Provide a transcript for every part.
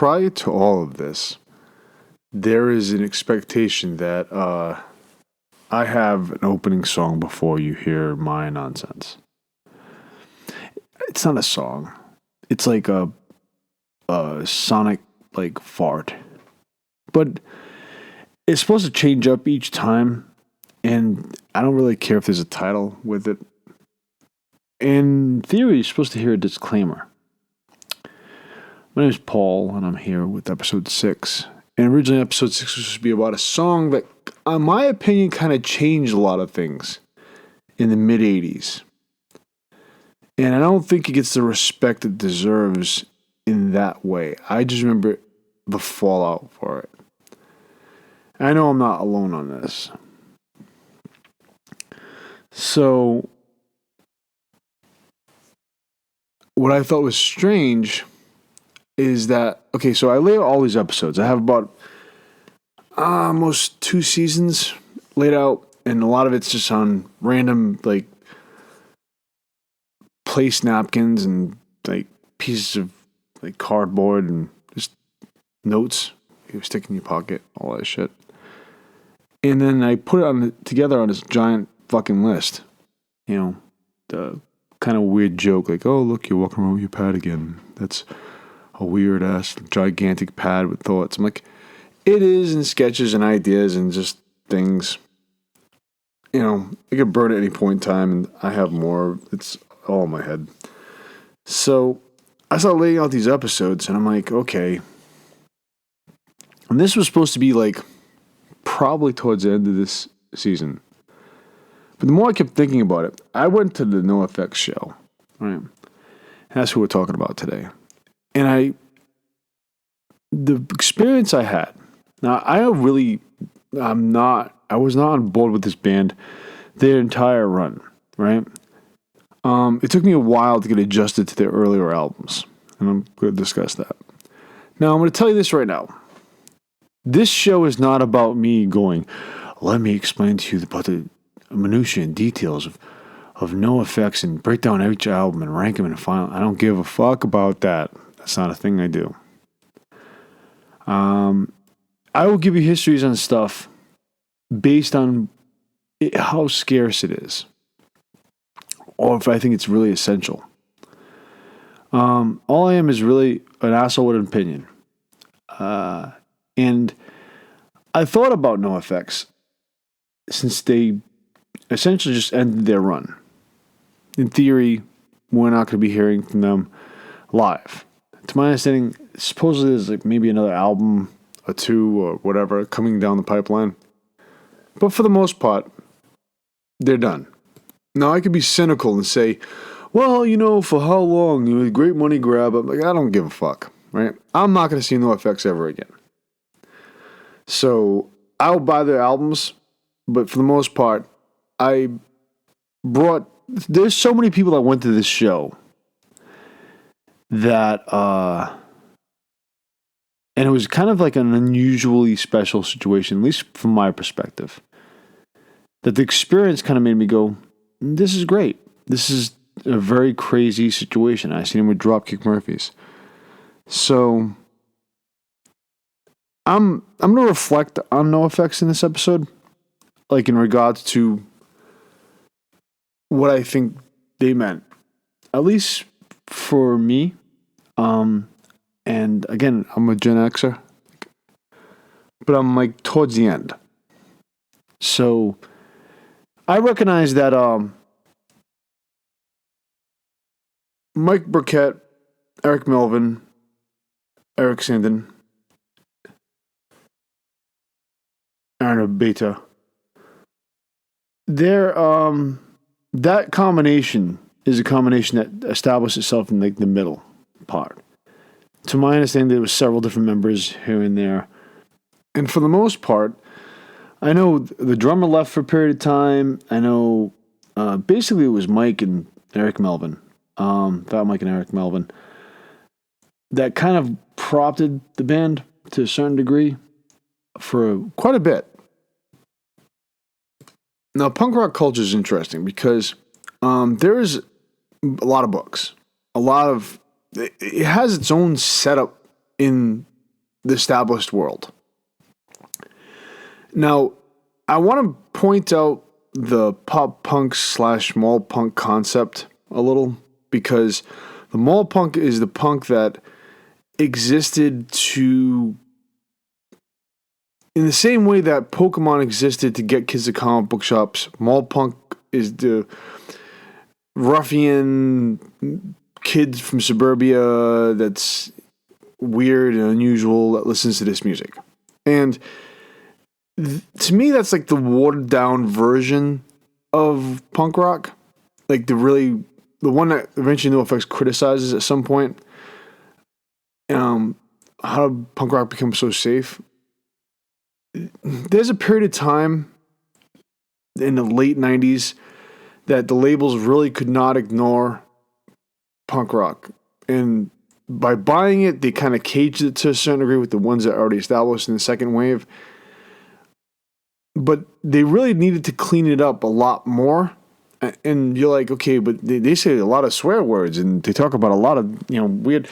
prior to all of this, there is an expectation that I have an opening song before you hear my nonsense. It's not a song. It's like a sonic like fart. But it's supposed to change up each time, and I don't really care if there's a title with it. In theory, you're supposed to hear a disclaimer. My name is Paul, and I'm here with episode 6. And originally, episode 6 was supposed to be about a song that, in my opinion, kind of changed a lot of things in the mid-'80s. And I don't think it gets the respect it deserves in that way. I just remember the fallout for it. I know I'm not alone on this. So, what I thought was strange is that, okay, so I lay out all these episodes. I have about almost 2 seasons laid out, and a lot of it's just on random, like, place napkins and, like, pieces of, like, cardboard and just notes you stick in your pocket, all that shit. And then I put it together on this giant fucking list. You know, the kind of weird joke, like, oh, look, you're walking around with your pad again. That's a weird-ass, gigantic pad with thoughts. I'm like, it is, and sketches and ideas and just things. You know, I could burn at any point in time, and I have more. It's all in my head. So I started laying out these episodes, and I'm like, okay. And this was supposed to be, like, probably towards the end of this season. But the more I kept thinking about it, I went to the NOFX show, right? And that's who we're talking about today. And the experience I had, now I was not on board with this band their entire run, right? It took me a while to get adjusted to their earlier albums, and I'm going to discuss that. Now, I'm going to tell you this right now. This show is not about me going, let me explain to you about the minutiae and details of NOFX and break down each album and rank them in a final. I don't give a fuck about that. That's not a thing I do. I will give you histories on stuff based on how scarce it is, or if I think it's really essential. All I am is really an asshole with an opinion. And I thought about NOFX since they essentially just ended their run. In theory, we're not going to be hearing from them live. To my understanding, supposedly there's like maybe another album or 2 or whatever coming down the pipeline. But for the most part, they're done. Now, I could be cynical and say, well, you know, for how long? You know, great money grab. I'm like, I don't give a fuck, right? I'm not going to see NOFX ever again. So I'll buy their albums, but for the most part, there's so many people that went to this show that, and it was kind of like an unusually special situation, at least from my perspective, that the experience kind of made me go, this is great. This is a very crazy situation. I seen him with Dropkick Murphys. So I'm going to reflect on NOFX in this episode, like in regards to what I think they meant, at least for me. And again, I'm a Gen Xer, but I'm like towards the end. So I recognize that Mike Burkett, Eric Melvin, Eric Sandin, Aaron Beta, that combination is a combination that established itself in like the middle part. To my understanding, there was several different members here and there. And for the most part, I know the drummer left for a period of time. I know basically it was Mike and Eric Melvin, Fat Mike and Eric Melvin, that kind of prompted the band to a certain degree for quite a bit. Now, punk rock culture is interesting because there is a lot of books. It has its own setup in the established world. Now, I want to point out the pop punk / mall punk concept a little, because the mall punk is the punk that existed to, in the same way that Pokemon existed to get kids to comic book shops, mall punk is the ruffian kid from suburbia that's weird and unusual that listens to this music. And to me, that's like the watered down version of punk rock. Like the one that eventually NOFX criticizes at some point. How did punk rock become so safe? There's a period of time in the late 90s that the labels really could not ignore punk rock. And by buying it, they kind of caged it to a certain degree with the ones that are already established in the second wave. But they really needed to clean it up a lot more. And you're like, okay, but they say a lot of swear words and they talk about a lot of, weird.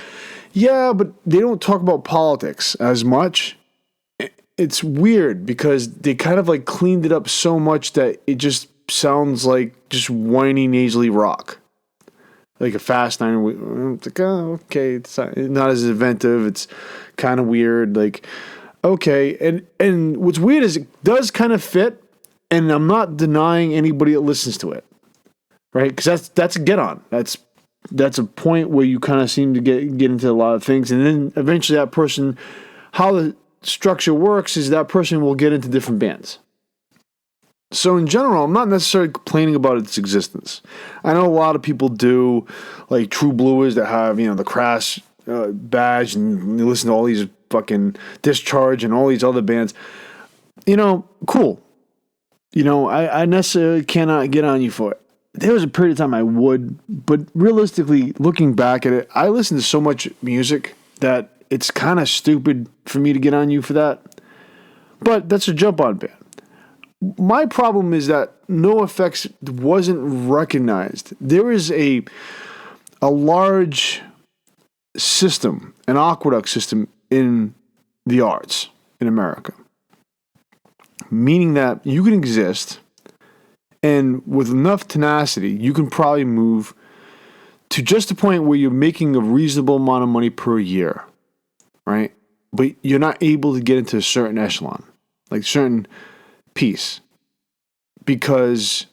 Yeah, but they don't talk about politics as much. It's weird because they kind of like cleaned it up so much that it just sounds like just whiny, nasally rock. Like a Fast 9. It's like, oh, okay, it's not as inventive. It's kind of weird. Like, okay. And what's weird is it does kind of fit, and I'm not denying anybody that listens to it. Right? Because that's a get on. That's a point where you kind of seem to get into a lot of things. And then eventually that person, how the structure works is that person will get into different bands. So in general, I'm not necessarily complaining about its existence. I know a lot of people do, like True Bluers that have, the Crash badge, and you listen to all these fucking Discharge and all these other bands. Cool. I necessarily cannot get on you for it. There was a period of time I would, but realistically, looking back at it, I listened to so much music that it's kind of stupid for me to get on you for that. But that's a jump-on band. My problem is that NOFX wasn't recognized. There is a large system, an aqueduct system in the arts in America. Meaning that you can exist, and with enough tenacity, you can probably move to just a point where you're making a reasonable amount of money per year, right? But you're not able to get into a certain echelon, like certain piece, because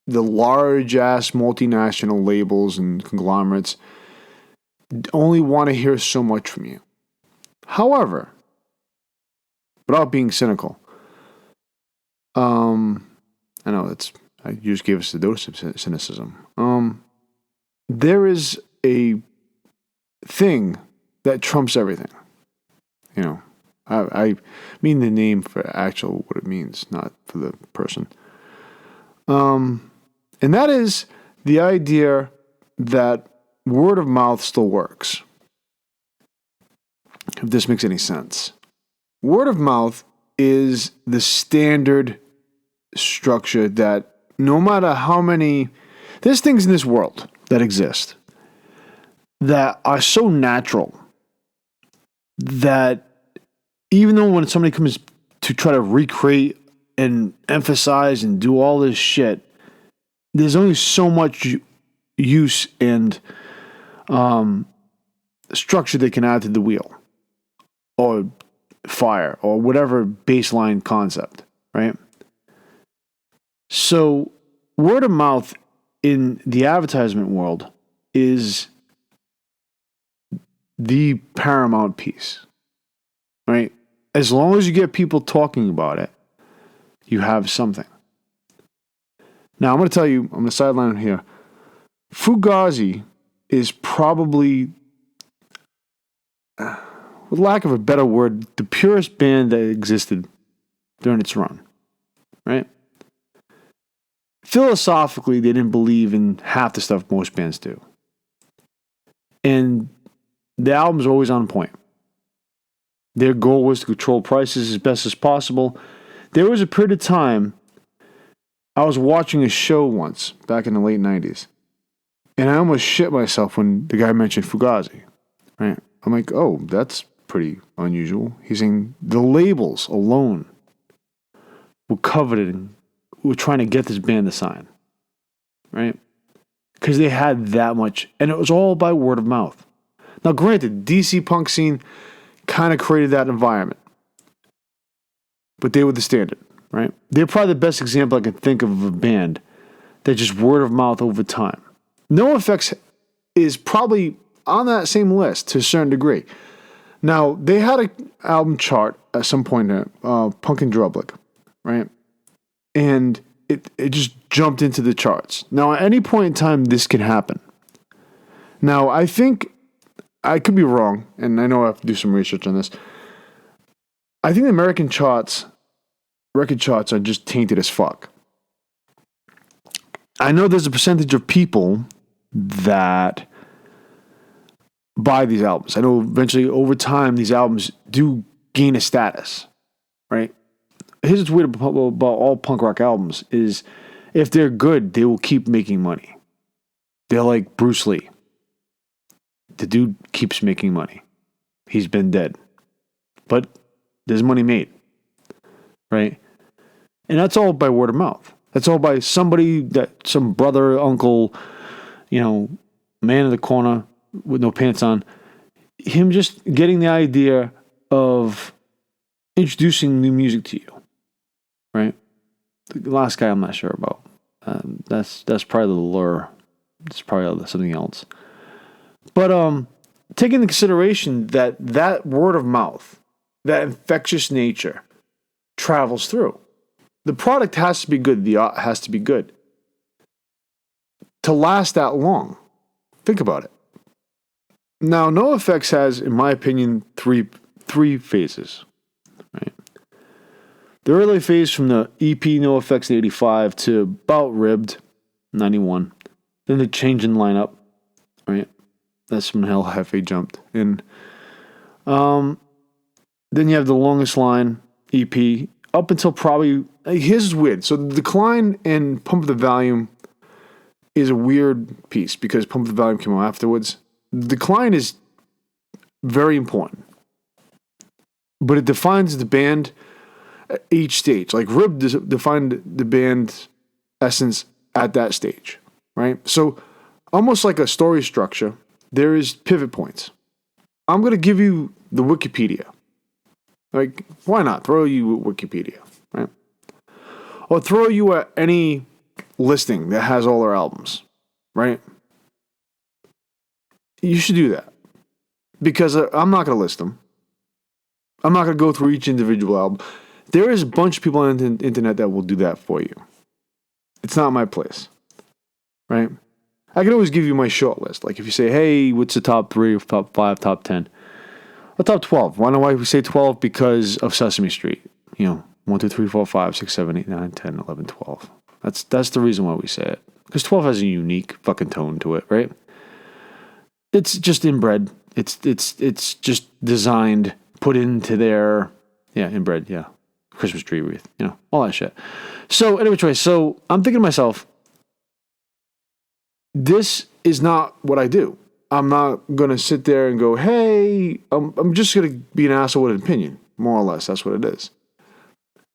the large-ass multinational labels and conglomerates only want to hear so much from you. However, without being cynical, I know you just gave us a dose of cynicism. There is a thing that trumps everything. I mean the name for actual what it means, not for the person. And that is the idea that word of mouth still works. If this makes any sense. Word of mouth is the standard structure that no matter how many, there's things in this world that exist that are so natural that even though when somebody comes to try to recreate and emphasize and do all this shit, there's only so much use and structure they can add to the wheel or fire or whatever baseline concept, right? So word of mouth in the advertisement world is the paramount piece, right? As long as you get people talking about it, you have something. Now, I'm going to tell you, I'm going to sideline here. Fugazi is probably, with lack of a better word, the purest band that existed during its run, right? Philosophically, they didn't believe in half the stuff most bands do. And the albums are always on point. Their goal was to control prices as best as possible. There was a period of time, I was watching a show once, back in the late 90s, and I almost shit myself when the guy mentioned Fugazi, right? I'm like, oh, that's pretty unusual. He's saying the labels alone were coveted, were trying to get this band to sign, right? Because they had that much, and it was all by word of mouth. Now, granted, DC punk scene kind of created that environment, but they were the standard, right? They're probably the best example I can think of a band that just word of mouth over time. NOFX is probably on that same list to a certain degree. Now, they had an album chart at some point, Punk and Drublic, right? And it just jumped into the charts. Now, at any point in time, this can happen. Now, I think, I could be wrong, and I know I have to do some research on this. I think the American charts, record charts, are just tainted as fuck. I know there's a percentage of people that buy these albums. I know eventually over time these albums do gain a status, right? Here's what's weird about all punk rock albums is if they're good, they will keep making money. They're like Bruce Lee. The dude keeps making money. He's been dead. But there's money made, right? And that's all by word of mouth. That's all by somebody, that some brother, uncle, man in the corner with no pants on, him just getting the idea of introducing new music to you, right? The last guy I'm not sure about. That's probably the lure. It's probably something else. But take into consideration that word of mouth, that infectious nature, travels through. The product has to be good. The art has to be good. To last that long, think about it. Now, NOFX has, in my opinion, three phases. Right? The early phase from the EP NOFX in 85 to about Ribbed, 91. Then the change in lineup, right? That's when Hell Hefe jumped in. Then you have the Longest Line EP up until probably, here's is weird. So the Decline and Pump the Volume is a weird piece because Pump the Volume came out afterwards. The Decline is very important, but it defines the band at each stage. Like Rib defined the band's essence at that stage, right? So almost like a story structure, there is pivot points. I'm going to give you the Wikipedia. Like, why not? Throw you Wikipedia, right? Or throw you at any listing that has all their albums, right? You should do that. Because I'm not going to list them. I'm not going to go through each individual album. There is a bunch of people on the internet that will do that for you. It's not my place, right? I can always give you my short list. Like if you say, hey, what's the top 3, top 5, top 10? Or top 12. Why know why we say 12? Because of Sesame Street. 1, 2, 3, 4, 5, 6, 7, 8, 9, 10, 11, 12. That's the reason why we say it. Because 12 has a unique fucking tone to it, right? It's just inbred. It's just designed, put into their, inbred, Christmas tree wreath, all that shit. So anyway, so I'm thinking to myself, this is not what I do. I'm not going to sit there and go, hey, I'm just going to be an asshole with an opinion. More or less, that's what it is.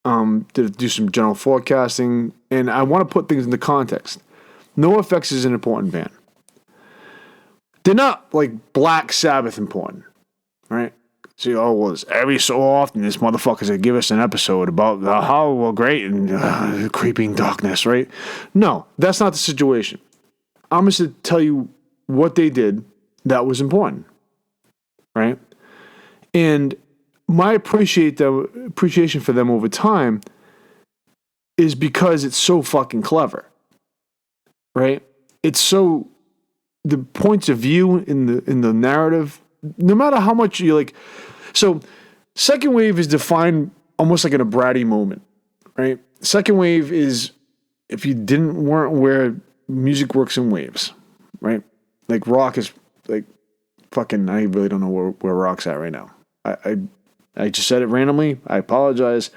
To do some general forecasting, and I want to put things into context. NOFX is an important band. They're not like Black Sabbath important, right? So, it's every so often this motherfucker's going to give us an episode about how great and creeping darkness, right? No, that's not the situation. I'm just to tell you what they did that was important, right? And my appreciation for them over time is because it's so fucking clever, right? It's so, the points of view in the narrative, no matter how much you like. So second wave is defined almost like in a bratty moment, right? Second wave is, if you weren't aware, music works in waves, right? Like rock is like fucking, I really don't know where rock's at right now. I just said it randomly. I apologize.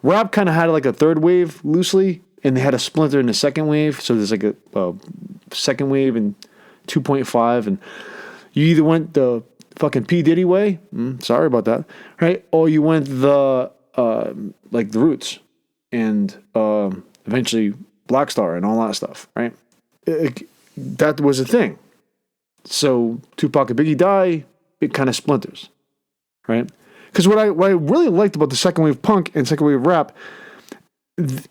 Rap kind of had like a third wave loosely, and they had a splinter in the second wave. So there's like a second wave and 2.5, and you either went the fucking P. Diddy way. Sorry about that. Right? Or you went the like the Roots and eventually Black Star and all that stuff. Right? That was a thing. So Tupac and Biggie die, it kind of splinters. Right? Because what I really liked about the second wave punk and second wave rap,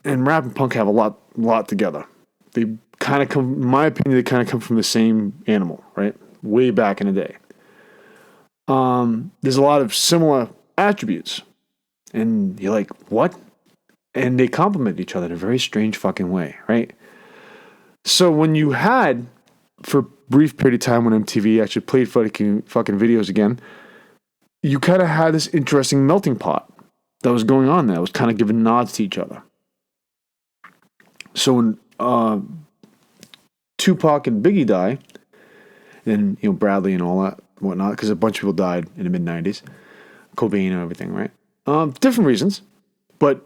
and rap and punk have a lot together. They kind of come, in my opinion, they kind of come from the same animal, right? Way back in the day. There's a lot of similar attributes. And you're like, what? And they complement each other in a very strange fucking way, right? So when you had, for a brief period of time when MTV actually played fucking videos again, you kind of had this interesting melting pot that was going on there. It was kind of giving nods to each other. So when Tupac and Biggie die, and Bradley and all that whatnot, because a bunch of people died in the mid-90s, Cobain and everything, right? Different reasons, but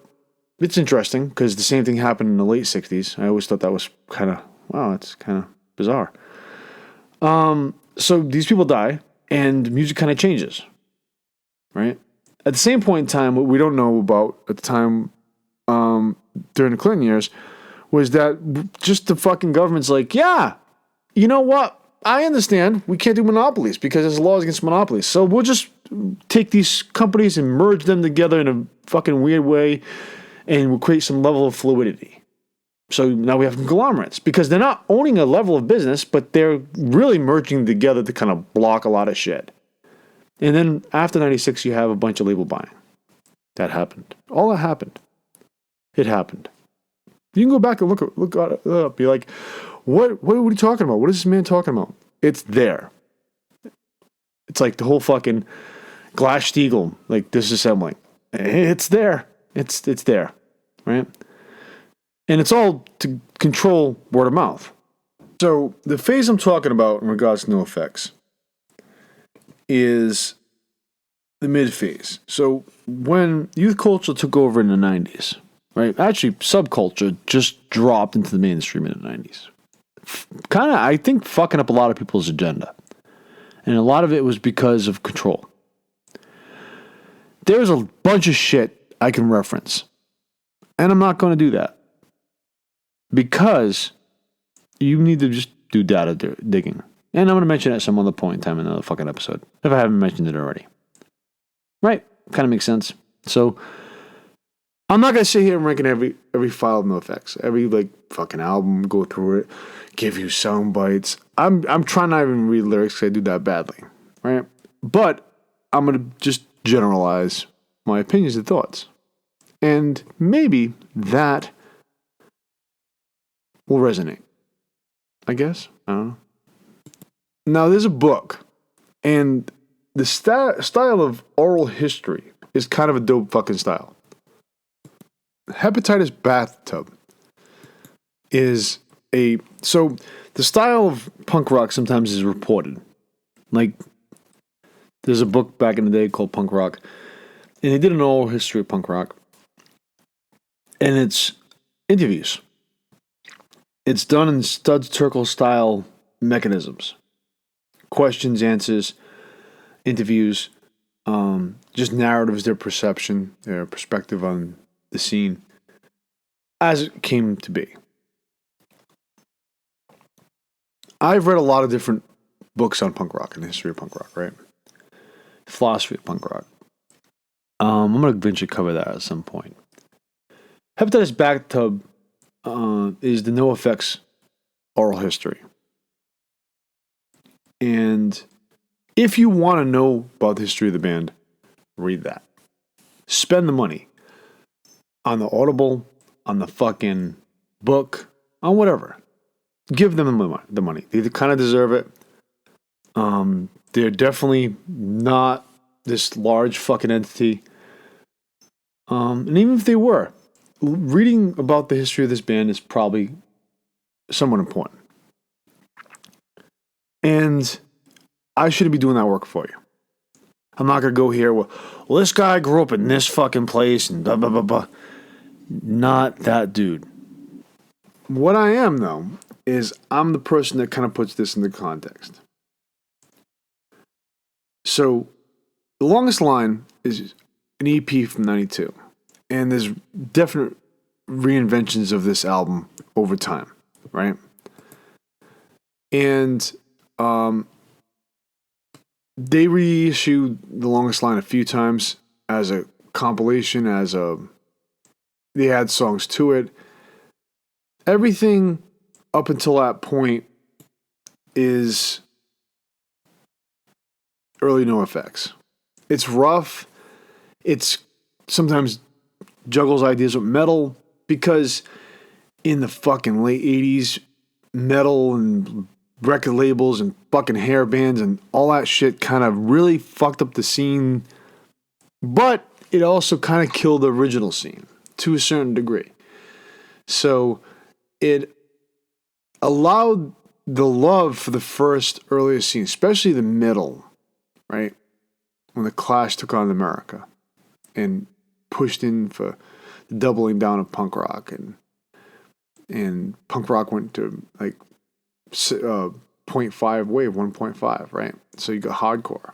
it's interesting because the same thing happened in the late 60s. I always thought that was kind of, wow, it's kind of bizarre. So these people die, and music kind of changes, right? At the same point in time, what we don't know about at the time during the Clinton years was that just the fucking government's like, yeah, you know what? I understand we can't do monopolies because there's laws against monopolies. So we'll just take these companies and merge them together in a fucking weird way and we'll create some level of fluidity. So now we have conglomerates because they're not owning a level of business, but they're really merging together to kind of block a lot of shit. And then after 96, you have a bunch of label buying. That happened. All that happened. It happened. You can go back and look it up. Be like, what are you talking about? What is this man talking about? It's there. It's like the whole fucking Glass-Steagall, like disassembling. It's there. It's there, right? And it's all to control word of mouth. So the phase I'm talking about in regards to NOFX is the mid phase. So when youth culture took over in the 90s, right? Actually, subculture just dropped into the mainstream in the 90s. Kind of, I think, fucking up a lot of people's agenda. And a lot of it was because of control. There's a bunch of shit I can reference. And I'm not going to do that. Because you need to just do data digging. And I'm going to mention it at some other point in time in another fucking episode. If I haven't mentioned it already. Right? Kind of makes sense. So, I'm not going to sit here and ranking every file of NOFX. Every, fucking album, go through it, give you sound bites. I'm trying not even read lyrics because I do that badly. Right? But, I'm going to just generalize my opinions and thoughts. And maybe that will resonate. I guess. I don't know. Now, there's a book. And the style of oral history is kind of a dope fucking style. Hepatitis Bathtub is so the style of punk rock sometimes is reported. Like, there's a book back in the day called Punk Rock, and they did an oral history of punk rock. And it's interviews. It's done in Studs Terkel style mechanisms. Questions, answers, interviews, just narratives, their perception, their perspective on the scene as it came to be. I've read a lot of different books on punk rock and the history of punk rock, right? Philosophy of punk rock. I'm going to eventually cover that at some point. Hepatitis Bathtub is the NOFX oral history. And if you want to know about the history of the band, read that. Spend the money on the Audible, on the fucking book, on whatever. Give them the money. They kind of deserve it. They're definitely not this large fucking entity. And even if they were, reading about the history of this band is probably somewhat important. And I shouldn't be doing that work for you. I'm not going to go here, well, this guy grew up in this fucking place and blah, blah, blah, blah. Not that dude. What I am, though, is I'm the person that kind of puts this into context. So The Longest Line is an EP from 92. And there's definite reinventions of this album over time, right? And they reissued The Longest Line a few times as a compilation, they had songs to it. Everything up until that point is early NOFX. It's rough. It's sometimes juggles ideas with metal, because in the fucking late 80s, metal and record labels and fucking hair bands and all that shit kind of really fucked up the scene, but it also kind of killed the original scene to a certain degree. So it allowed the love for the first earlier scene, especially the middle, right? When the Clash took on America and pushed in for the doubling down of punk rock, and punk rock went to like 0.5 wave, 1.5, right? So you got hardcore,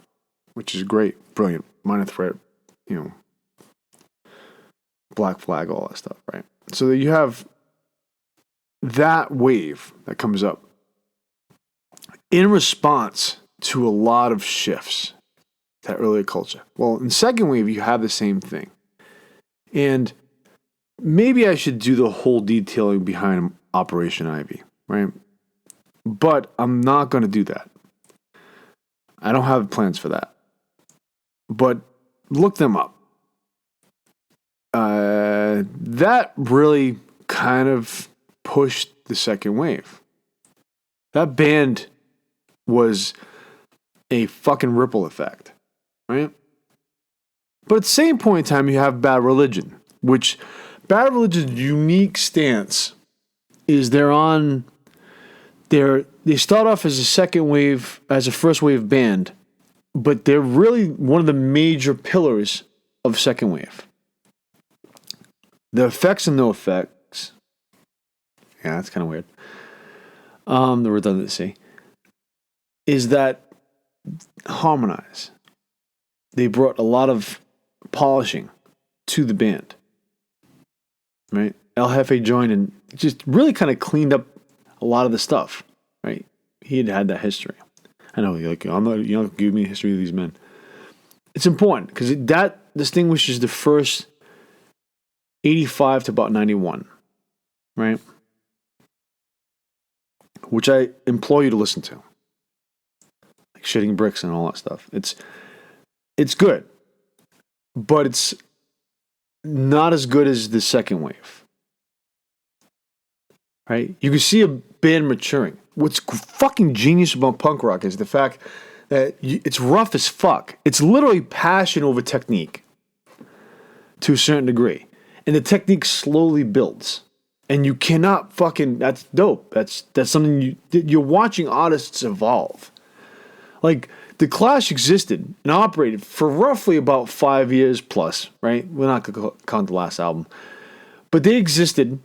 which is great, brilliant, Minor Threat, Black Flag, all that stuff, right? So you have that wave that comes up in response to a lot of shifts, that earlier culture. Well, in second wave, you have the same thing. And maybe I should do the whole detailing behind Operation Ivy, right? But I'm not going to do that. I don't have plans for that. But look them up. That really kind of pushed the second wave. That band was a fucking ripple effect, right? But at the same point in time, you have Bad Religion, which Bad Religion's unique stance is they start off as a second wave, as a first wave band, but they're really one of the major pillars of second wave. The effects and NOFX, yeah, that's kind of weird. The redundancy is that harmonize. They brought a lot of polishing to the band, right? El Jefe joined and just really kind of cleaned up a lot of the stuff, right? He had that history. I know, you're not giving me a history of these men. It's important because that distinguishes the first 85 to about 91, right? Which I implore you to listen to. Like Shitting Bricks and all that stuff. It's good, but it's not as good as the second wave, right? You can see a band maturing. What's fucking genius about punk rock is the fact that it's rough as fuck. It's literally passion over technique to a certain degree. And the technique slowly builds. And you cannot fucking... That's dope. That's something you're watching artists evolve. Like, The Clash existed and operated for roughly about 5 years plus, right? We're not going to count the last album. But they existed,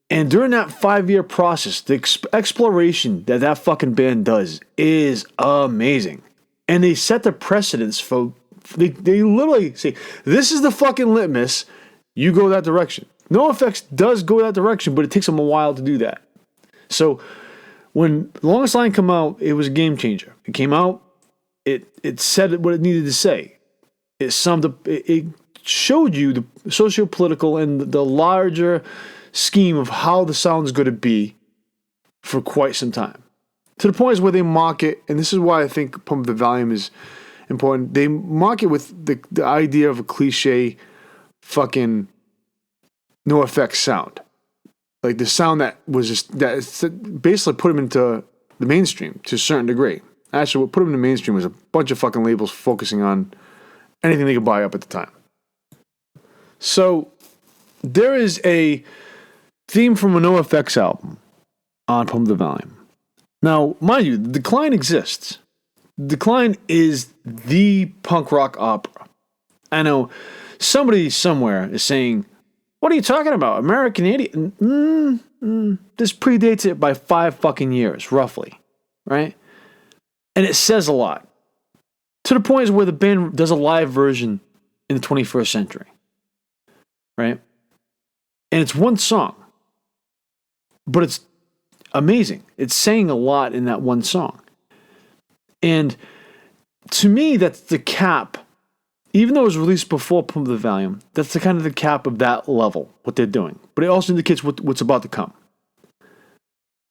and during that 5-year process, the exploration that fucking band does is amazing. And they set the precedence for... They literally say, this is the fucking litmus, you go that direction. NOFX does go that direction, but it takes them a while to do that. So, when The Longest Line came out, it was a game changer. It came out, it said what it needed to say. It summed up, it showed you the socio-political and the larger scheme of how the sound is going to be for quite some time. To the point where they mock it, and this is why I think Pump the Volume is important. They mock it with the idea of a cliche fucking NOFX sound. Like the sound that was just, that basically put them into the mainstream to a certain degree. Actually, what put them in the mainstream was a bunch of fucking labels focusing on anything they could buy up at the time. So, there is a theme from a NOFX album on Pump the Volume. Now, mind you, Decline exists. Decline is the punk rock opera. I know somebody somewhere is saying, what are you talking about? American Idiot? This predates it by 5 fucking years, roughly. Right? And it says a lot To the point is where the band does a live version in the 21st century. Right? And it's one song. But it's amazing. It's saying a lot in that one song. And to me, that's the cap. Even though it was released before Pump the Volume, that's the kind of the cap of that level, what they're doing. But it also indicates what's about to come.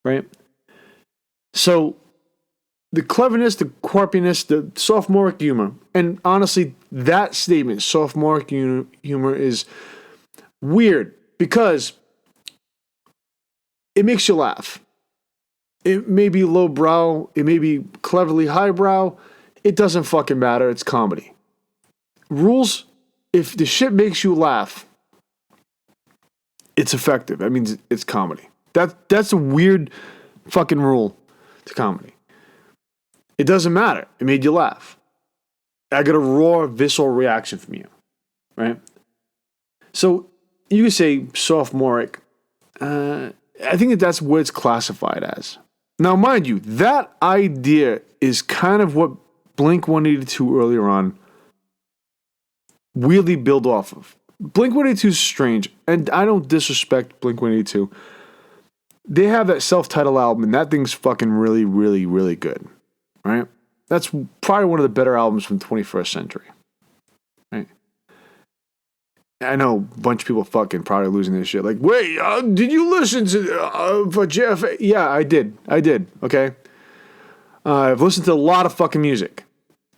Right? So, the cleverness, the quirkiness, the sophomoric humor, and honestly, that statement, sophomoric humor, is weird because it makes you laugh. It may be lowbrow, it may be cleverly highbrow, it doesn't fucking matter, it's comedy. Rules, if the shit makes you laugh, it's effective. That means it's comedy. That's a weird fucking rule to comedy. It doesn't matter. It made you laugh. I got a raw, visceral reaction from you. Right? So, you could say sophomoric. I think that's what it's classified as. Now, mind you, that idea is kind of what Blink-182 earlier on weirdly build off of. Blink-182 is strange, and I don't disrespect Blink-182. They have that self-titled album, and that thing's fucking really, really, really good. Right? That's probably one of the better albums from the 21st century. Right? I know a bunch of people fucking probably losing this shit. Like, wait, did you listen to for Jeff? Yeah, I did. Okay? I've listened to a lot of fucking music.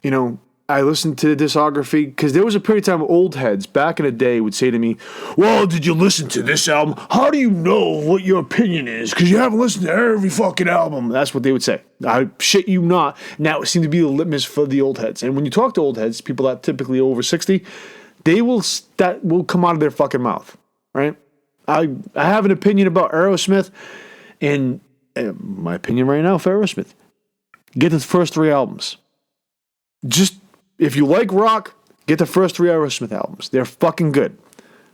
You know, I listened to the discography because there was a period of time old heads back in the day would say to me, well, did you listen to this album? How do you know what your opinion is? Because you haven't listened to every fucking album. That's what they would say. I shit you not. Now it seemed to be the litmus for the old heads. And when you talk to old heads, people that typically over 60, that will come out of their fucking mouth. Right? I have an opinion about Aerosmith, and my opinion right now for Aerosmith, get the first 3 albums. Just, if you like rock, get the first 3 Aerosmith albums. They're fucking good,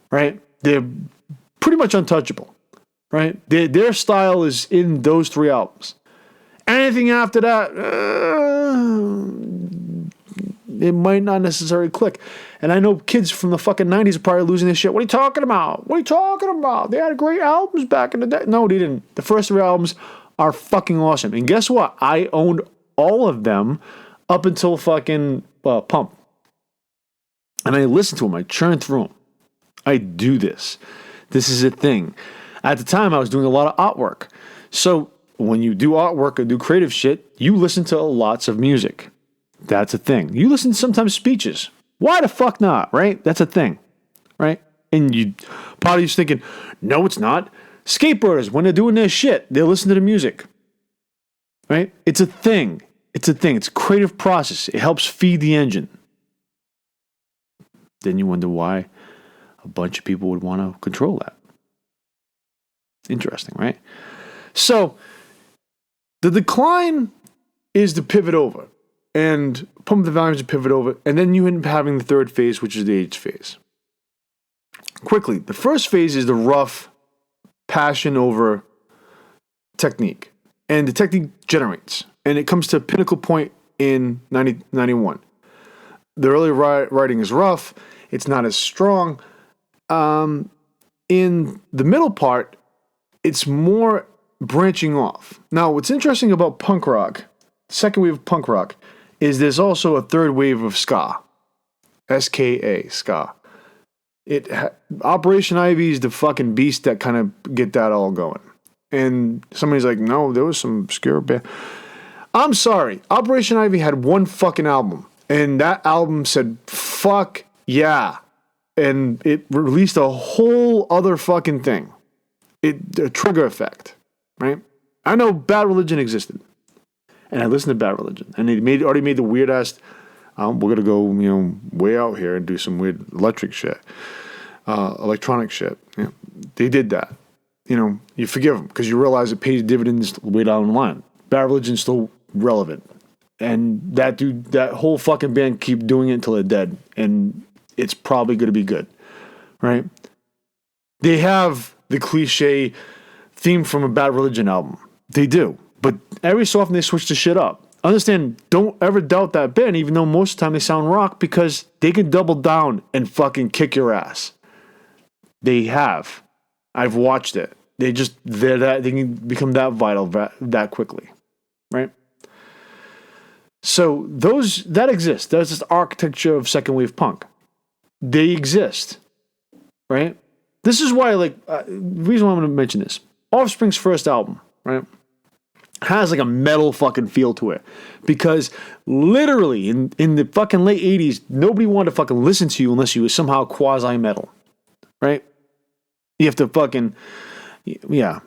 right? They're pretty much untouchable, right? Their style is in those 3 albums. Anything after that, it might not necessarily click. And I know kids from the fucking 90s are probably losing their shit. What are you talking about? What are you talking about? They had great albums back in the day. No, they didn't. The first 3 albums are fucking awesome. And guess what? I owned all of them up until fucking Pump. And I listen to them. I churn through them. I do this. This is a thing. At the time, I was doing a lot of artwork. So when you do artwork or do creative shit, you listen to lots of music. That's a thing. You listen to sometimes speeches. Why the fuck not, right? That's a thing, right? And you part of you's thinking, no, it's not. Skateboarders, when they're doing their shit, they listen to the music, right? It's a thing. It's a thing. It's a creative process. It helps feed the engine. Then you wonder why a bunch of people would want to control that. Interesting, right? So, the decline is the pivot over. And Pump the Volume is a pivot over. And then you end up having the third phase, which is the age phase. Quickly, the first phase is the rough passion over technique. And the technique generates. And it comes to a pinnacle point in 91. The early writing is rough. It's not as strong. In the middle part, it's more branching off. Now, what's interesting about punk rock, second wave of punk rock, is there's also a third wave of ska. SKA, ska. Operation Ivy is the fucking beast that kind of get that all going. And somebody's like, no, there was some obscure band. I'm sorry. Operation Ivy had one fucking album. And that album said, fuck yeah. And it released a whole other fucking thing. A trigger effect. Right? I know Bad Religion existed. And I listened to Bad Religion. And they already made the weird ass, we're going to go, way out here and do some weird electronic shit. Yeah, they did that. You forgive them because you realize it pays dividends way down the line. Bad Religion's still relevant. And that whole fucking band keep doing it until they're dead. And it's probably going to be good. Right? They have the cliche theme from a Bad Religion album. They do. But every so often they switch the shit up. understand, don't ever doubt that band, even though most of the time they sound rock, because they can double down and fucking kick your ass. They have. I've watched it. They can become that vital that quickly, right? So that exists. That's just architecture of second wave punk. They exist, right? This is why, the reason why I'm going to mention this. Offspring's first album, right, has like a metal fucking feel to it. Because literally, in the fucking late 80s, nobody wanted to fucking listen to you unless you were somehow quasi-metal, right? You have to fucking, yeah,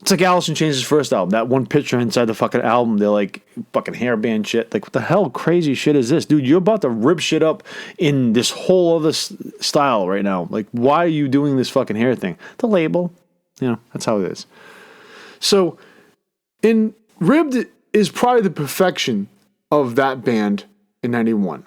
It's like Alice in Chains' first album. That one picture inside the fucking album, they're like fucking hairband shit. Like, what the hell crazy shit is this? Dude, you're about to rip shit up in this whole other style right now. Like, why are you doing this fucking hair thing? The label. That's how it is. So, Ribbed is probably the perfection of that band in 91.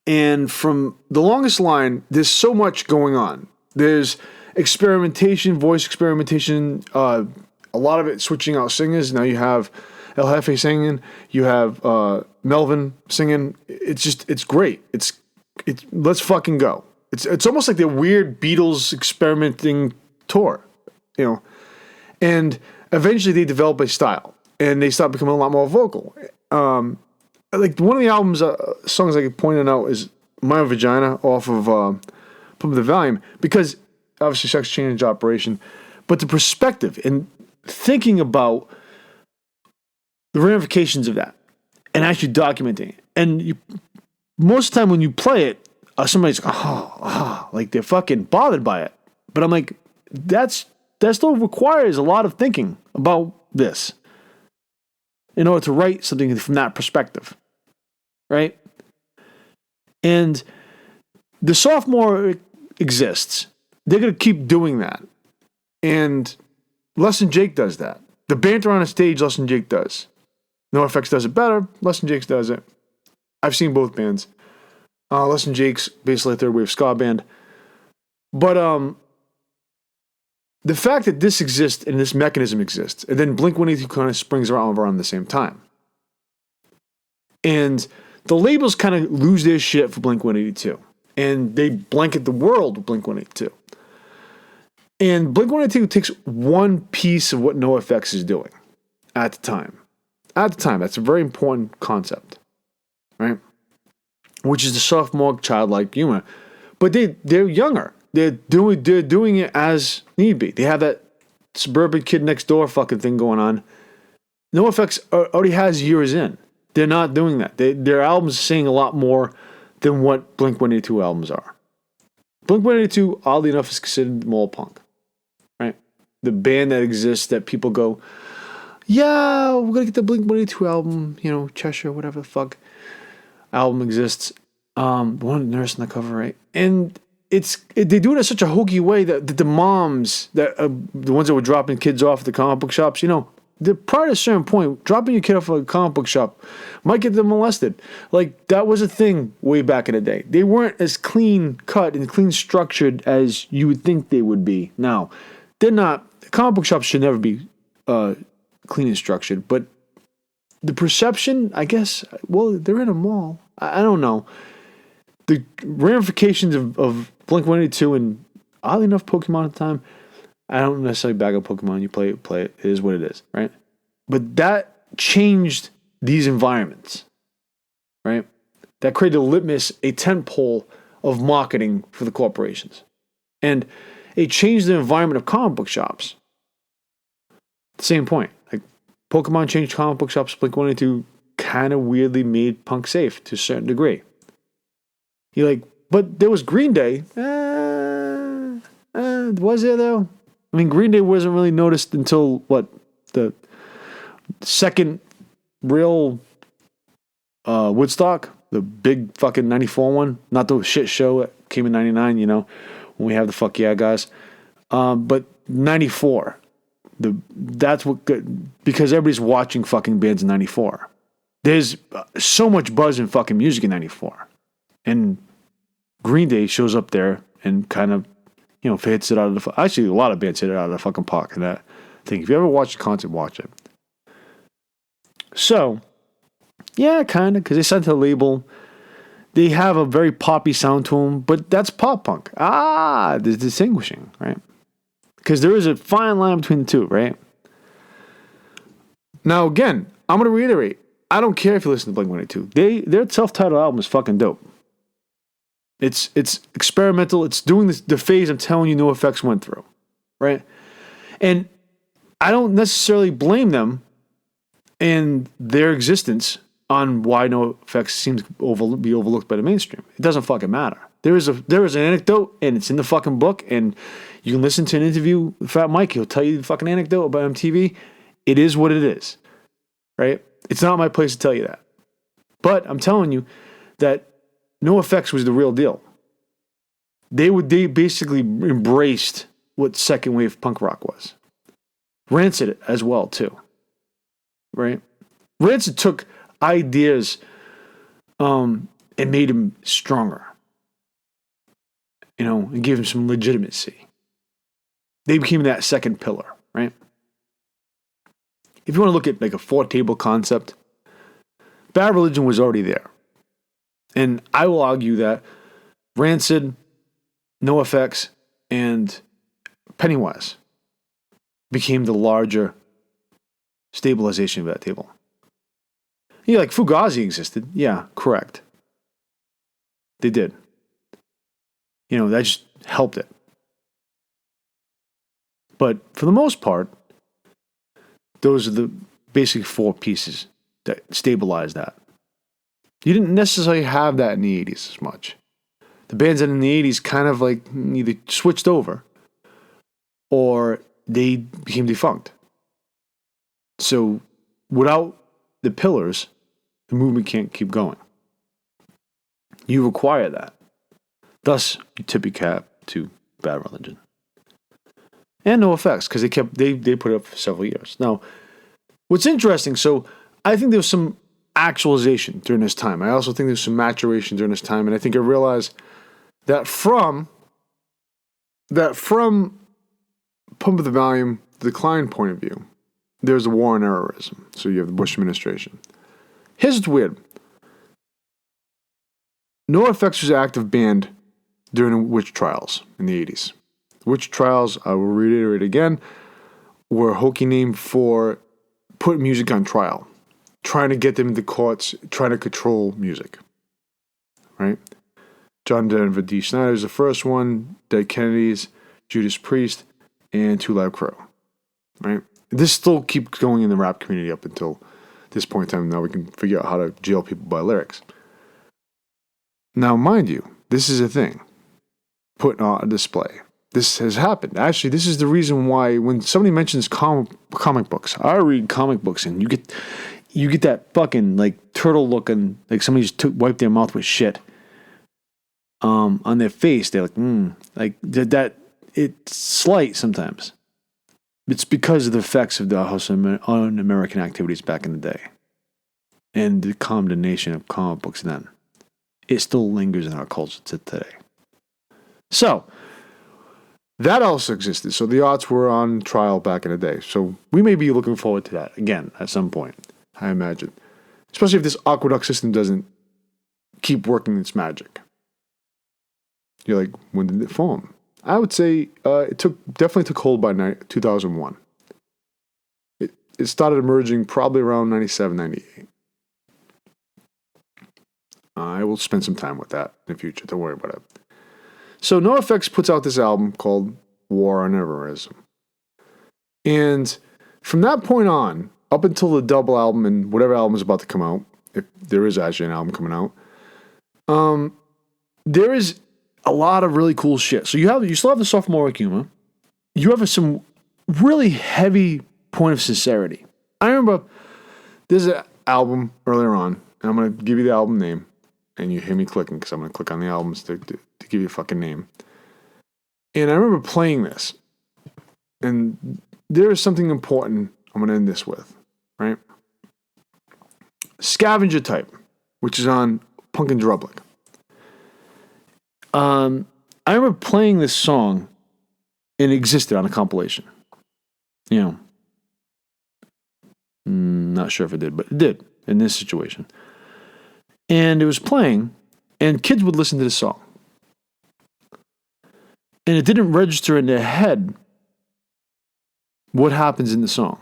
And from The Longest Line, there's so much going on. There's experimentation, voice experimentation, a lot of it switching out singers. Now you have El Jefe singing, you have Melvin singing. It's great. It's let's fucking go. It's almost like the weird Beatles experimenting tour, And eventually they develop a style, and they start becoming a lot more vocal. Like one of the album's songs I pointed out is My Vagina off of Pump the Volume, because obviously sex change operation, but the perspective and thinking about the ramifications of that and actually documenting it. And most of the time when you play it, somebody's like, like they're fucking bothered by it. But I'm like, that still requires a lot of thinking about this in order to write something from that perspective, right? And the sophomore exists. They're going to keep doing that. And Less Than Jake does that. The banter on a stage, Less Than Jake does. NOFX does it better. Less Than Jake does it. I've seen both bands. Less Than Jake's basically a third wave ska band. But the fact that this exists and this mechanism exists, and then Blink-182 kind of springs around the same time. And the labels kind of lose their shit for Blink-182. And they blanket the world with Blink-182. And Blink-182 takes one piece of what NOFX is doing at the time. At the time, that's a very important concept, right? Which is the sophomore childlike humor. But they're younger. They're doing it as need be. They have that suburban kid next door fucking thing going on. NOFX already has years in. They're not doing that. Their albums are saying a lot more than what Blink-182 albums are. Blink-182, oddly enough, is considered more punk, right? The band that exists that people go, yeah, we're going to get the Blink-182 album, Cheshire, whatever the fuck album exists. The one nurse on the cover, right? And they do it in such a hokey way that the moms, that the ones that were dropping kids off at the comic book shops, prior to a certain point, dropping your kid off at a comic book shop might get them molested. Like, that was a thing way back in the day. They weren't as clean cut and clean structured as you would think they would be. Now, they're not. Comic book shops should never be clean and structured, but the perception, I guess, well, they're in a mall. I don't know. The ramifications of Blink-182 and, oddly enough, Pokemon at the time, I don't necessarily bag up Pokemon. You play it. It is what it is, right? But that changed these environments, right? That created a tent pole of marketing for the corporations. And it changed the environment of comic book shops. Same point. Like, Pokemon changed comic book shops. Blink-182 kind of weirdly made punk safe to a certain degree. You're like, but there was Green Day. Was there, though? I mean, Green Day wasn't really noticed until, the second real Woodstock? The big fucking 94 one? Not the shit show that came in 99, when we have the Fuck Yeah guys. But 94. That's what... Because everybody's watching fucking bands in 94. There's so much buzz in fucking music in 94. And Green Day shows up there and kind of, hits it out of the... Actually, a lot of bands hit it out of the fucking park and that thing. If you ever watch the concert, watch it. So, yeah, kind of, because they signed to the label. They have a very poppy sound to them, but that's pop punk. There's distinguishing, right? Because there is a fine line between the two, right? Now, again, I'm going to reiterate. I don't care if you listen to Blink-182. Their self-titled album is fucking dope. It's experimental. It's doing the phase I'm telling you NOFX went through, right? And I don't necessarily blame them and their existence on why NOFX seems to be overlooked by the mainstream. It doesn't fucking matter. There is an anecdote, and it's in the fucking book, and you can listen to an interview with Fat Mike. He'll tell you the fucking anecdote about MTV. It is what it is, right? It's not my place to tell you that. But I'm telling you that NOFX was the real deal. They basically embraced what second wave punk rock was. Rancid as well, too. Right? Rancid took ideas and made them stronger. And gave them some legitimacy. They became that second pillar, right? If you want to look at like a four-table concept, Bad Religion was already there. And I will argue that Rancid, NOFX, and Pennywise became the larger stabilization of that table. Yeah, like Fugazi existed. Yeah, correct. They did. That just helped it. But for the most part, those are the basic four pieces that stabilized that. You didn't necessarily have that in the 80s as much. The bands that in the 80s kind of like either switched over or they became defunct. So without the pillars, the movement can't keep going. You require that. Thus, you tip your cap to Bad Religion. And NOFX, because they put it up for several years. Now, what's interesting, so I think there was some actualization during this time. I also think there's some maturation during this time, and I think I realized that from Pump Up the Volume, the decline point of view, there's a war on terrorism. So you have the Bush administration. Here's what's weird. NOFX was an active band during the witch trials in the 80s. The witch trials, I will reiterate again, were a hokey name for putting music on trial, trying to get them into courts, trying to control music. Right? John Denver D. Snyder is the first one, Dead Kennedys, Judas Priest, and Two Live Crew. Right? This still keeps going in the rap community up until this point in time. Now we can figure out how to jail people by lyrics. Now, mind you, this is a thing. Put on a display. This has happened. Actually, this is the reason why when somebody mentions comic books, I read comic books and you get that fucking like turtle looking, like somebody just wiped their mouth with shit on their face. They're like that. It's slight sometimes. It's because of the effects of the House of Un-American activities back in the day and the condemnation of comic books then. It still lingers in our culture to today. So, that also existed. So the arts were on trial back in the day. So we may be looking forward to that again at some point, I imagine. Especially if this aqueduct system doesn't keep working its magic. You're like, when did it form? I would say it definitely took hold by 2001. It started emerging probably around 97, 98. I will spend some time with that in the future. Don't worry about it. So NOFX puts out this album called War on Terrorism. And from that point on, up until the double album and whatever album is about to come out, if there is actually an album coming out, there is a lot of really cool shit. So you still have the sophomoric humor. You have some really heavy point of sincerity. I remember there's an album earlier on, and I'm going to give you the album name, and you hear me clicking because I'm going to click on the albums to give you a fucking name. And I remember playing this, and there is something important I'm going to end this with, right? Scavenger Type, which is on Punk and Drublic. I remember playing this song, and it existed on a compilation. Not sure if it did, but it did in this situation. And it was playing, and kids would listen to this song. And it didn't register in their head what happens in the song.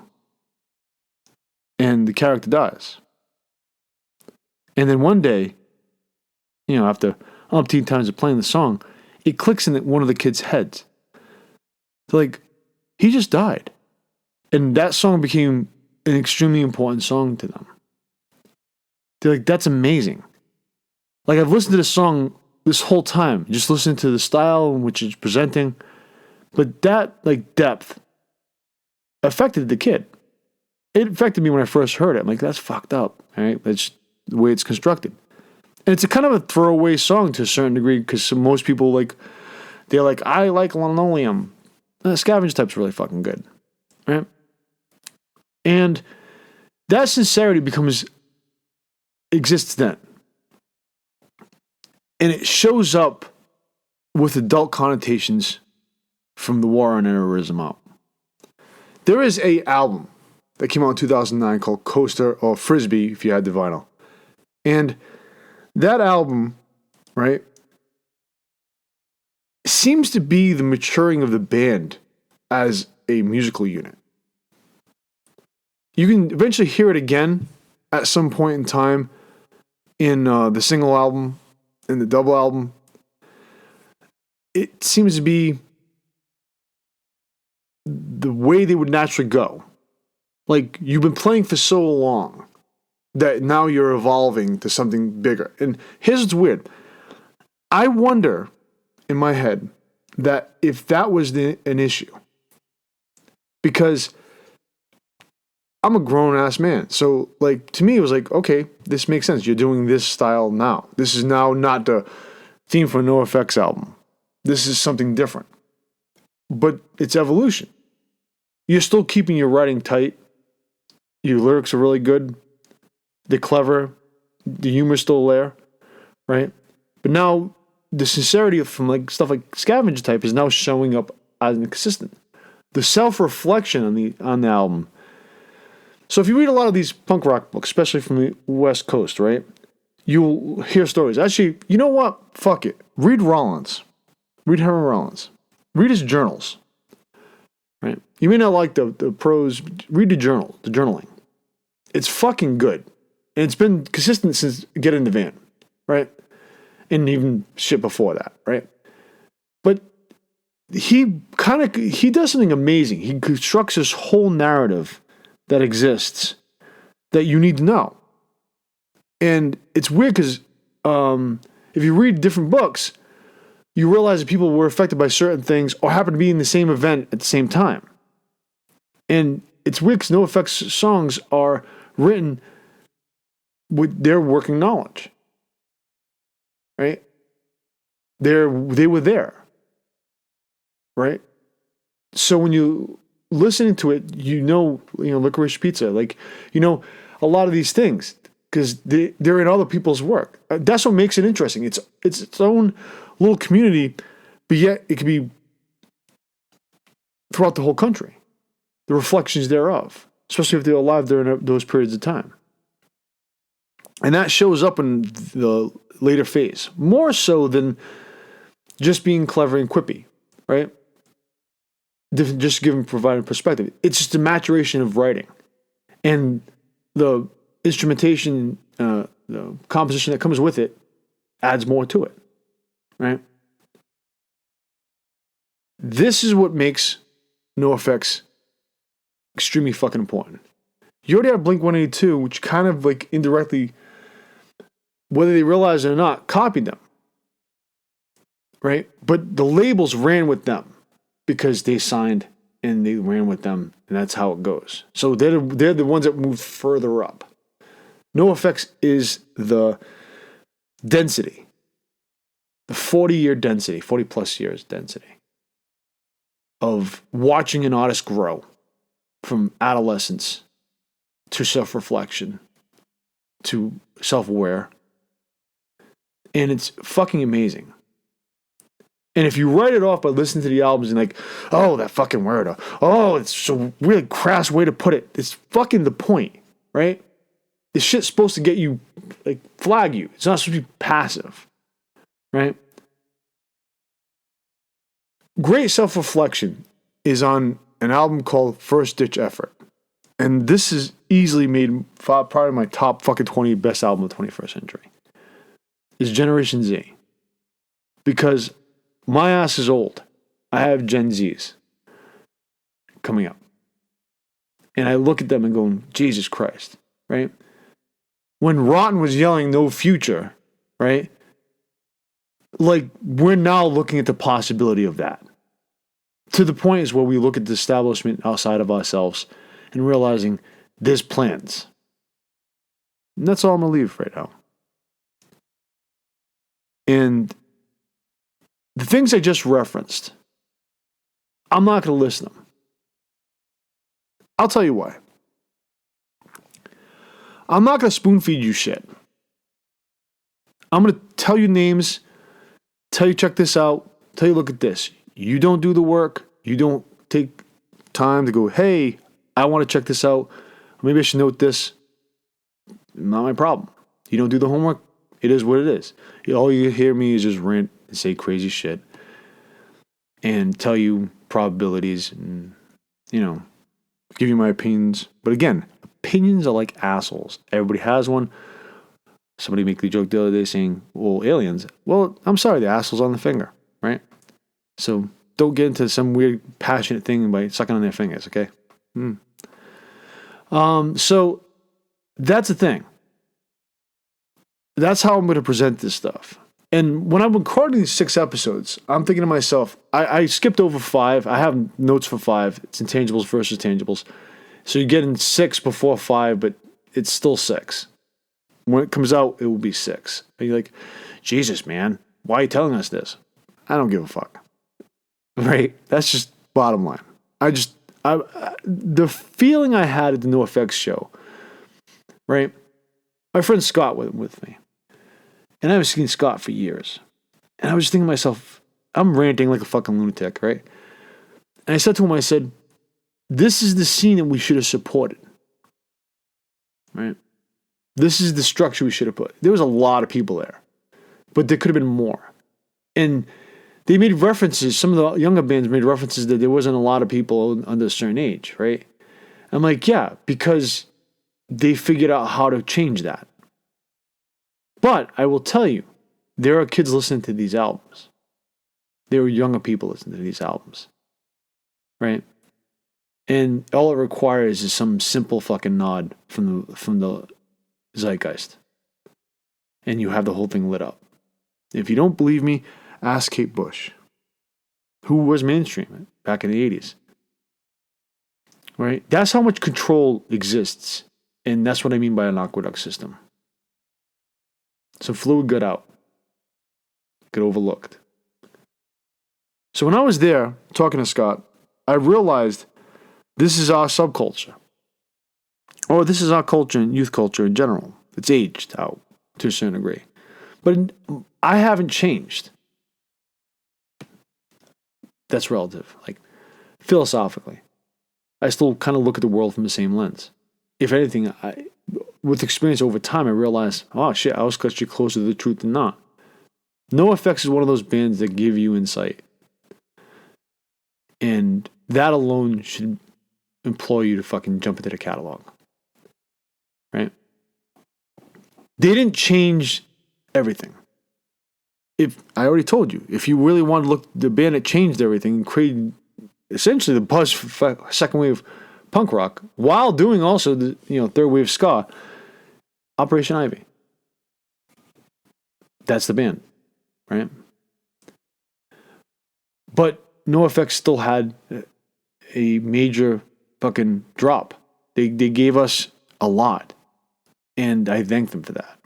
And the character dies. And then one day, after umpteen times of playing the song, it clicks in one of the kids' heads. They're like, he just died. And that song became an extremely important song to them. They're like, that's amazing. Like, I've listened to this song this whole time, just listening to the style in which it's presenting. But that, depth affected the kid. It affected me when I first heard it. I'm like, that's fucked up, right? That's the way it's constructed. And it's a kind of a throwaway song to a certain degree, because most people, they're like, I like Linoleum. Scavenge Type's really fucking good, right? And that sincerity exists then. And it shows up with adult connotations from the war on terrorism out. There is a album that came out in 2009 called Coaster, or Frisbee if you had the vinyl. And that album, right, seems to be the maturing of the band as a musical unit. You can eventually hear it again at some point in time in the single album, in the double album. It seems to be the way they would naturally go. Like, you've been playing for so long that now you're evolving to something bigger. And here's what's weird. I wonder in my head that if that was an issue. Because I'm a grown-ass man. So, to me, it was like, okay, this makes sense. You're doing this style now. This is now not the theme for a NOFX album. This is something different. But it's evolution. You're still keeping your writing tight. Your lyrics are really good. They're clever. The humor's still there, right? But now, the sincerity from stuff like Scavenger Type is now showing up as inconsistent. The self-reflection on the album. So if you read a lot of these punk rock books, especially from the West Coast, right, you'll hear stories. Actually, you know what? Fuck it. Read Rollins. Read Henry Rollins. Read his journals. Right? You may not like the prose. Read the journaling. It's fucking good. And it's been consistent since Get in the Van, right? And even shit before that, right? But he does something amazing. He constructs this whole narrative that exists that you need to know. And it's weird because if you read different books, you realize that people were affected by certain things or happened to be in the same event at the same time. And it's weird because NOFX songs are written with their working knowledge. Right? They were there. Right? So when you listening to it, Licorice Pizza, a lot of these things, because they're in other people's work. That's what makes it interesting. It's its own little community, but yet it can be throughout the whole country. The reflections thereof, especially if they're alive during those periods of time. And that shows up in the later phase, more so than just being clever and quippy, right? Just providing perspective. It's just a maturation of writing. And the instrumentation, the composition that comes with it adds more to it, right? This is what makes NOFX extremely fucking important. You already have Blink-182, which kind of indirectly, whether they realize it or not, copied them, right? But the labels ran with them because they signed and they ran with them, and that's how it goes. So they're the ones that moved further up. NOFX is the density, the 40-year density, 40-plus years density of watching an artist grow from adolescence to self-reflection to self-aware. And it's fucking amazing. And if you write it off by listening to the albums and like, oh, that fucking word, oh, it's a really crass way to put it. It's fucking the point, right? This shit's supposed to get you, like, flag you. It's not supposed to be passive, right? Great Self-Reflection is on an album called First Ditch Effort. And this is easily made probably my top fucking 20 best album of the 21st century. It's Generation Z. Because my ass is old. I have Gen Zs coming up. And I look at them and go, Jesus Christ, right? When Rotten was yelling no future, right? Like, we're now looking at the possibility of that. To the point is where we look at the establishment outside of ourselves and realizing there's plans. And that's all I'm going to leave right now. And the things I just referenced, I'm not going to list them. I'll tell you why. I'm not going to spoon feed you shit. I'm going to tell you names, tell you check this out, tell you look at this. You don't do the work. You don't take time to go, hey, I want to check this out. Maybe I should note this. Not my problem. You don't do the homework. It is what it is. All you hear me is just rant and say crazy shit and tell you probabilities and, give you my opinions. But again, opinions are like assholes. Everybody has one. Somebody made the joke the other day saying, well, aliens. Well, I'm sorry, the asshole's on the finger, right? So don't get into some weird passionate thing by sucking on their fingers, okay? So that's the thing. That's how I'm going to present this stuff. And when I'm recording these 6 episodes, I'm thinking to myself, I skipped over 5. I have notes for 5. It's intangibles versus tangibles. So you're getting 6 before 5, but it's still 6. When it comes out, it will be 6. And you're like, Jesus, man, why are you telling us this? I don't give a fuck. Right? That's just bottom line. The feeling I had at the NOFX show, right? My friend Scott went with me. And I haven't seen Scott for years. And I was just thinking to myself, I'm ranting like a fucking lunatic, right? And I said to him, I said, this is the scene that we should have supported. Right? This is the structure we should have put. There was a lot of people there. But there could have been more. And they made references, some of the younger bands made references that there wasn't a lot of people under a certain age, right? I'm like, yeah, because they figured out how to change that. But I will tell you, there are kids listening to these albums. There are younger people listening to these albums. Right? And all it requires is some simple fucking nod from the zeitgeist. And you have the whole thing lit up. If you don't believe me, ask Kate Bush, who was mainstream back in the 80s. Right? That's how much control exists. And that's what I mean by an aqueduct system. So fluid got out. Got overlooked. So when I was there talking to Scott, I realized this is our subculture. Or this is our culture and youth culture in general. It's aged out to a certain degree. But I haven't changed. That's relative. Like, philosophically. I still kind of look at the world from the same lens. If anything, with experience over time, I realized, oh shit, I was actually closer to the truth than not. NOFX is one of those bands that give you insight. And that alone should employ you to fucking jump into the catalog. Right? They didn't change everything. If I already told you, if you really want to look, the band that changed everything and created essentially the buzz for second wave punk rock, while doing also the third wave ska, Operation Ivy. That's the band, right? But NOFX still had a major fucking drop. They gave us a lot, and I thank them for that.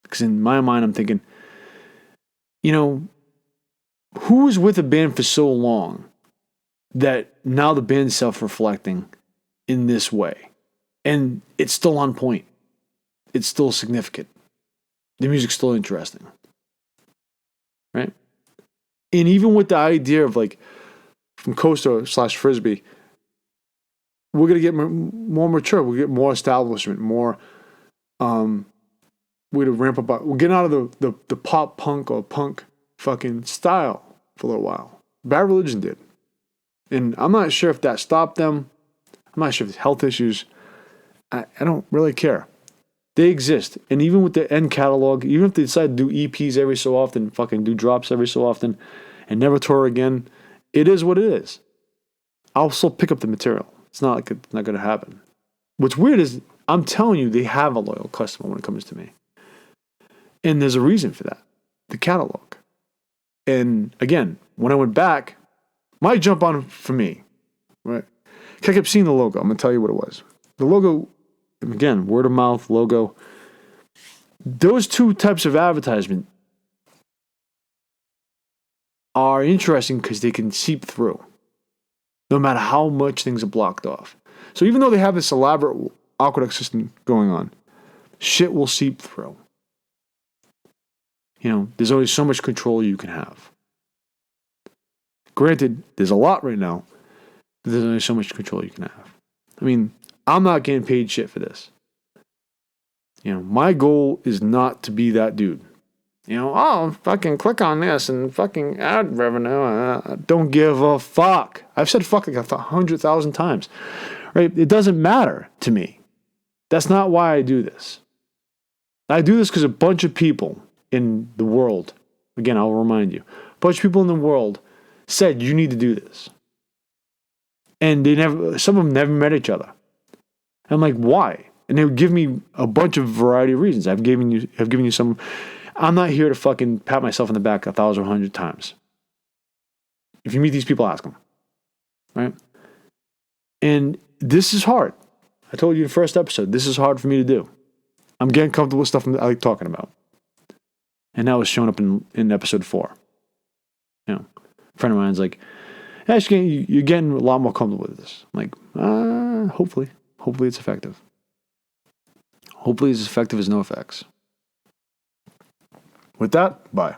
Because in my mind, I'm thinking, who was with a band for so long that now the band's self-reflecting in this way? And it's still on point. It's still significant. The music's still interesting. Right? And even with the idea of like from coaster/frisbee, we're gonna get more mature. We'll get more establishment, more. We're gonna ramp up. We're getting out of the pop punk or punk fucking style for a little while. Bad Religion did, and I'm not sure if that stopped them. I'm not sure if it's health issues. I don't really care. They exist. And even with the end catalog, even if they decide to do EPs every so often, fucking do drops every so often, and never tour again, it is what it is. I'll still pick up the material. It's not like it's not going to happen. What's weird is I'm telling you, they have a loyal customer when it comes to me. And there's a reason for that. The catalog. And again, when I went back, my jump on for me, right? I kept seeing the logo. I'm going to tell you what it was. The logo, again, word of mouth, logo. Those two types of advertisement are interesting because they can seep through no matter how much things are blocked off. So even though they have this elaborate aqueduct system going on, shit will seep through. You know, there's only so much control you can have. Granted, there's a lot right now, but there's only so much control you can have. I mean, I'm not getting paid shit for this. You know, my goal is not to be that dude. You know, oh, fucking click on this and fucking ad revenue. Don't give a fuck. I've said fuck like 100,000 times. Right? It doesn't matter to me. That's not why I do this. I do this because a bunch of people in the world, again, I'll remind you, a bunch of people in the world said you need to do this. And some of them never met each other. I'm like, why? And they would give me a bunch of variety of reasons. I've given you some. I'm not here to fucking pat myself on the back 1,000 or 100 times. If you meet these people, ask them. Right? And this is hard. I told you in the first episode, this is hard for me to do. I'm getting comfortable with stuff I like talking about. And that was shown up in episode 4. You know, a friend of mine's like, actually, you're getting a lot more comfortable with this. I'm like, hopefully. Hopefully it's effective. Hopefully it's as effective as NOFX. With that, bye.